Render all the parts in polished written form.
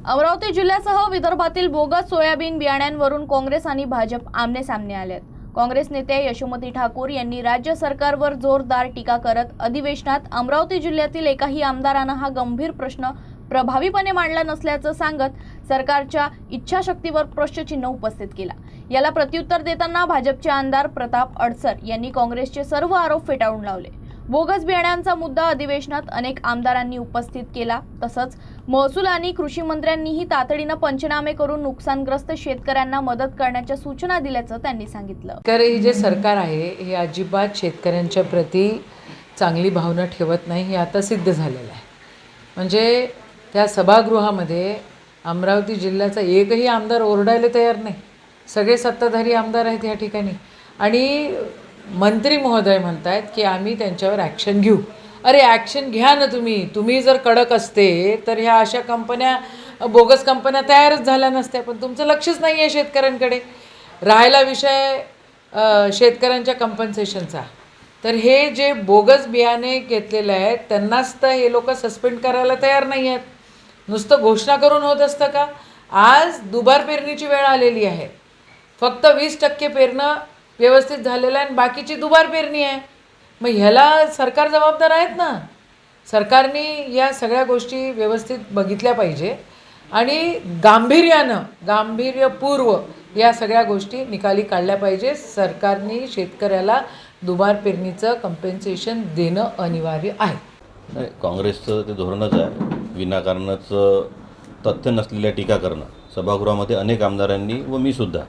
अमरावती जिल्ह्यासह विदर्भातील bogus soybean बियाण्यांवरून Congress आणि भाजप आमने-सामने आलेत। काँग्रेस नेते यशोमती ठाकूर यांनी राज्य सरकारवर जोरदार टीका करत अधिवेशनात अमरावती जिल्ह्यातील एकाही आमदारांना हा गंभीर प्रश्न प्रभावीपणे मांडला नसल्याचं सांगत सरकारच्या इच्छाशक्तीवर प्रश्नचिन्ह उपस्थित केला। याला प्रत्युत्तर देताना भाजपचे आमदार प्रताप अडसर यांनी काँग्रेसचे सर्व आरोप फेटाळून लावले। बोगस बियाण्यांचा मुद्दा अधिवेशनात अनेक आमदारांनी उपस्थित केला। तसंच महसूल आणि कृषी मंत्र्यांनीही तातडीने पंचनामे करून नुकसानग्रस्त शेतकऱ्यांना मदत करण्याच्या सूचना दिल्याचं त्यांनी सांगितलं। हे जे सरकार आहे हे अजिबात शेतकऱ्यांच्या प्रती चांगली भावना ठेवत नाही हे आता सिद्ध झालेलं आहे। म्हणजे त्या सभागृहामध्ये अमरावती जिल्ह्याचा एकही आमदार ओरडायला तयार नाही। सगळे सत्ताधारी आमदार आहेत या ठिकाणी आणि मंत्री महोदय म्हणतात की आम्ही त्यांच्यावर ॲक्शन घेऊ। अरे ॲक्शन घ्या ना तुम्ही जर कडक असते तर ह्या अशा कंपन्या बोगस कंपन्या तयारच झाल्या नसत्या। पण तुमचं लक्षच नाही आहे शेतकऱ्यांकडे। राहिला विषय शेतकऱ्यांच्या कंपन्सेशनचा, तर हे जे बोगस बियाणे घेतलेले आहेत त्यांनाच तर हे लोक सस्पेंड करायला तयार नाही आहेत। नुसतं घोषणा करून होत असतं का? आज दुबार पेरणीची वेळ आलेली आहे। फक्त 20% पेरणं व्यवस्थित झालेलं आहे आणि बाकीची दुबार पेरणी आहे। मग ह्याला सरकार जबाबदार आहेत ना। सरकारने या सगळ्या गोष्टी व्यवस्थित बघितल्या पाहिजे आणि गांभीर्यपूर्व या सगळ्या गोष्टी निकाली काढल्या पाहिजे। सरकारने शेतकऱ्याला दुबार पेरणीचं कंपेन्सेशन देणं अनिवार्य आहे। नाही, काँग्रेसचं ते धोरणच आहे विनाकारणच तथ्य नसलेल्या टीका करणं। सभागृहामध्ये अनेक आमदारांनी व मी सुद्धा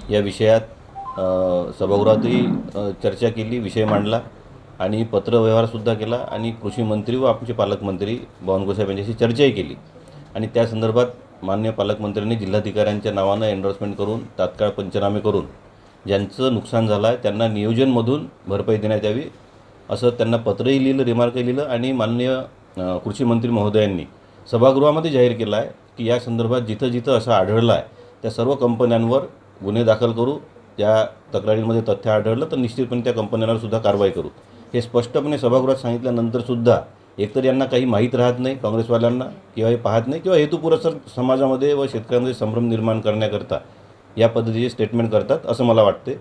या विषयात सभागृहातही चर्चा केली, विषय मांडला आणि पत्रव्यवहारसुद्धा केला आणि कृषी मंत्री व आमचे पालकमंत्री बावनकुळे साहेब यांच्याशी चर्चाही केली आणि त्या संदर्भात माननीय पालकमंत्र्यांनी जिल्हाधिकाऱ्यांच्या नावानं एन्डोर्समेंट करून तात्काळ पंचनामे करून ज्यांचं नुकसान झालं आहे त्यांना नियोजनमधून भरपाई देण्यात यावी असं त्यांना पत्रही लिहिलं, रिमार्कही लिहिलं आणि माननीय कृषी मंत्री महोदयांनी सभागृहामध्ये जाहीर केलं आहे की या संदर्भात जिथं जिथं असं आढळलं आहे त्या सर्व कंपन्यांवर गुन्हे दाखल करू। त्या तक्रारींमध्ये तथ्य आढळलं तर निश्चितपणे त्या कंपन्यांवर सुद्धा कारवाई करू। हे स्पष्टपणे सभागृहात सांगितल्यानंतरसुद्धा एकतर यांना काही माहीत राहत नाही काँग्रेसवाल्यांना किंवा हे पाहत नाही किंवा हेतुपुरस्सर समाजामध्ये व शेतकऱ्यांमध्ये संभ्रम निर्माण करण्याकरता या पद्धतीचे स्टेटमेंट करतात असं मला वाटते।